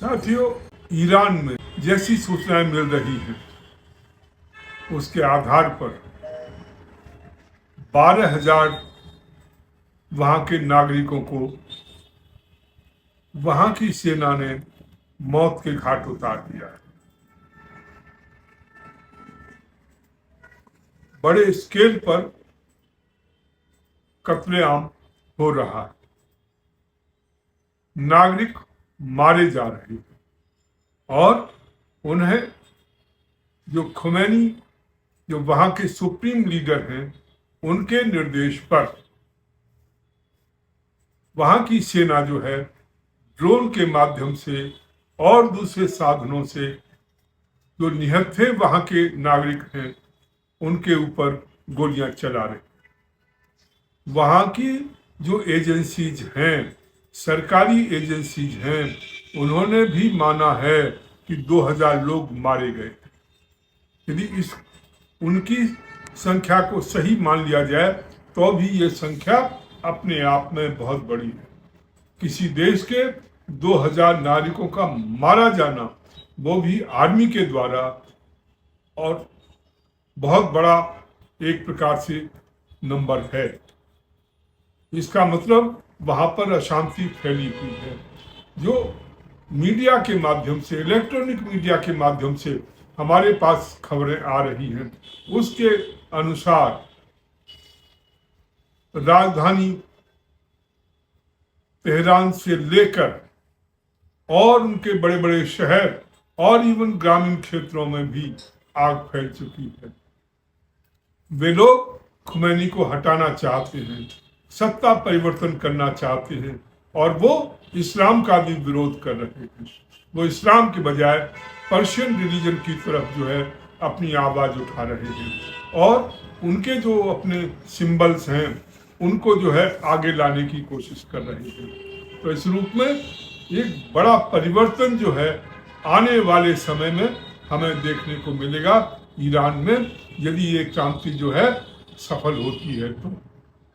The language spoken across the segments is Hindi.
साथियों, ईरान में जैसी सूचनाएं मिल रही हैं उसके आधार पर 12,000 वहां के नागरिकों को वहां की सेना ने मौत के घाट उतार दिया है। बड़े स्केल पर कत्लेआम हो रहा है, नागरिक मारे जा रहे हैं और उन्हें जो खुमैनी जो वहां के सुप्रीम लीडर हैं उनके निर्देश पर वहां की सेना जो है ड्रोन के माध्यम से और दूसरे साधनों से जो निहत्थे वहां के नागरिक हैं उनके ऊपर गोलियां चला रहे। वहां की जो एजेंसीज हैं, सरकारी एजेंसीज हैं, उन्होंने भी माना है कि 2,000 लोग मारे गए। यदि इस उनकी संख्या को सही मान लिया जाए तो भी ये संख्या अपने आप में बहुत बड़ी है। किसी देश के 2,000 नागरिकों का मारा जाना, वो भी आर्मी के द्वारा, और बहुत बड़ा एक प्रकार से नंबर है। इसका मतलब वहां पर अशांति फैली हुई है। जो मीडिया के माध्यम से, इलेक्ट्रॉनिक मीडिया के माध्यम से हमारे पास खबरें आ रही हैं, उसके अनुसार राजधानी तेहरान से लेकर और उनके बड़े बड़े शहर और इवन ग्रामीण क्षेत्रों में भी आग फैल चुकी है। वे लोग खुमैनी को हटाना चाहते हैं, सत्ता परिवर्तन करना चाहते हैं और वो इस्लाम का भी विरोध कर रहे हैं। वो इस्लाम के बजाय पर्शियन रिलीजन की तरफ जो है अपनी आवाज उठा रहे हैं और उनके जो अपने सिंबल्स हैं उनको जो है आगे लाने की कोशिश कर रहे हैं। तो इस रूप में एक बड़ा परिवर्तन जो है आने वाले समय में हमें देखने को मिलेगा ईरान में, यदि ये क्रांति जो है सफल होती है तो।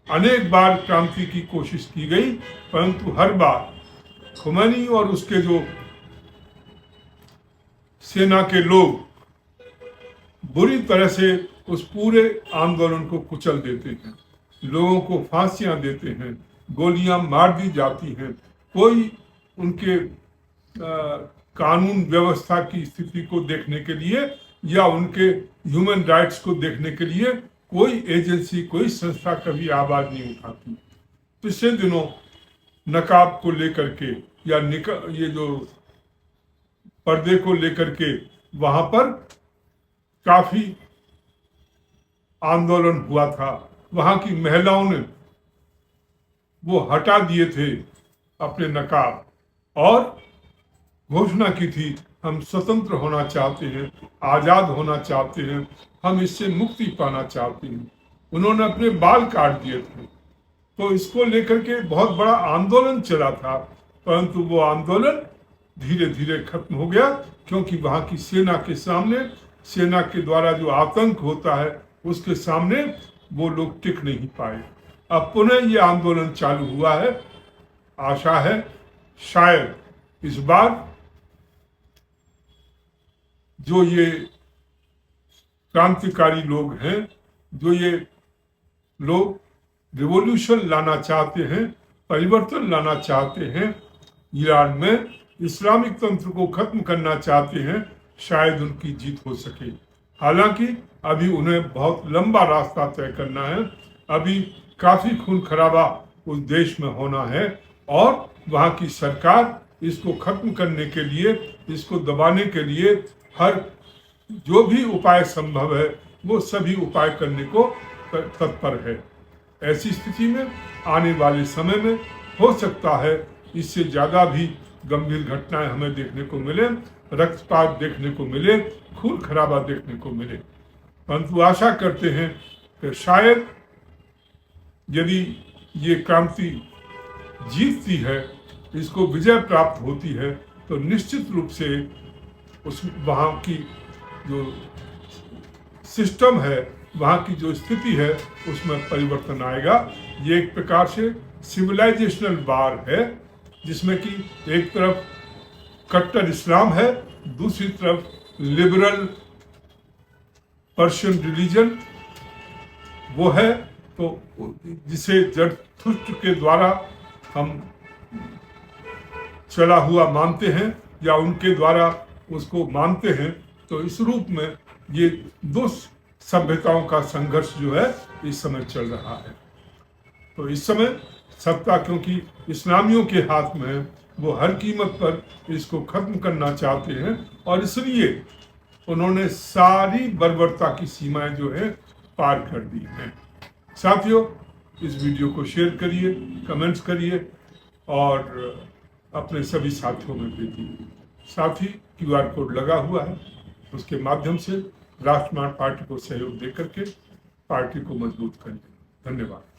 अनेक बार क्रांति की कोशिश की गई, परंतु हर बार खुमैनी और उसके जो सेना के लोग बुरी तरह से उस पूरे आंदोलन को कुचल देते हैं, लोगों को फांसियां देते हैं, गोलियां मार दी जाती हैं। कोई उनके कानून व्यवस्था की स्थिति को देखने के लिए या उनके ह्यूमन राइट्स को देखने के लिए कोई एजेंसी, कोई संस्था कभी आवाज नहीं उठाती। पिछले दिनों नकाब को लेकर के या ये जो पर्दे को लेकर के वहां पर काफी आंदोलन हुआ था। वहां की महिलाओं ने वो हटा दिए थे अपने नकाब और घोषणा की थी, हम स्वतंत्र होना चाहते हैं, आजाद होना चाहते हैं, हम इससे मुक्ति पाना चाहते हैं। उन्होंने अपने बाल काट दिए थे। तो इसको लेकर के बहुत बड़ा आंदोलन चला था, परंतु वो आंदोलन धीरे धीरे खत्म हो गया क्योंकि वहां की सेना के सामने, सेना के द्वारा जो आतंक होता है उसके सामने वो लोग टिक नहीं पाए। अब पुनः ये आंदोलन चालू हुआ है। आशा है शायद इस बार जो ये क्रांतिकारी लोग हैं, जो ये लोग रिवॉल्यूशन लाना चाहते हैं, परिवर्तन लाना चाहते हैं, ईरान में इस्लामिक तंत्र को खत्म करना चाहते हैं, शायद उनकी जीत हो सके। हालांकि अभी उन्हें बहुत लंबा रास्ता तय करना है। अभी काफी खून खराबा उस देश में होना है और वहां की सरकार इसको खत्म करने के लिए, इसको दबाने के लिए हर जो भी उपाय संभव है वो सभी उपाय करने को तत्पर है। ऐसी स्थिति में आने वाले समय में हो सकता है इससे ज्यादा भी गंभीर घटनाएं हमें देखने को मिले, रक्तपात देखने को मिले, खून खराबा देखने को मिले। परंतु आशा करते हैं कि शायद यदि ये क्रांति जीतती है, इसको विजय प्राप्त होती है, तो निश्चित रूप से उस वहाँ की जो सिस्टम है, वहाँ की जो स्थिति है, उसमें परिवर्तन आएगा। ये एक प्रकार से सिविलाइजेशनल वार है जिसमें कि एक तरफ कट्टर इस्लाम है, दूसरी तरफ लिबरल पर्शियन रिलीजन वो है, तो जिसे जरथुस्त्र के द्वारा हम चला हुआ मानते हैं या उनके द्वारा उसको मानते हैं, तो इस रूप में ये दो सभ्यताओं का संघर्ष जो है इस समय चल रहा है। तो इस समय सत्ता क्योंकि इस्लामियों के हाथ में है, वो हर कीमत पर इसको खत्म करना चाहते हैं और इसलिए उन्होंने सारी बर्बरता की सीमाएं जो है पार कर दी हैं। साथियों, इस वीडियो को शेयर करिए, कमेंट्स करिए और अपने सभी साथियों में भेजिए। साथ ही QR कोड लगा हुआ है, उसके माध्यम से राष्ट्रवाद पार्टी को सहयोग देकर के पार्टी को मजबूत करिए। धन्यवाद।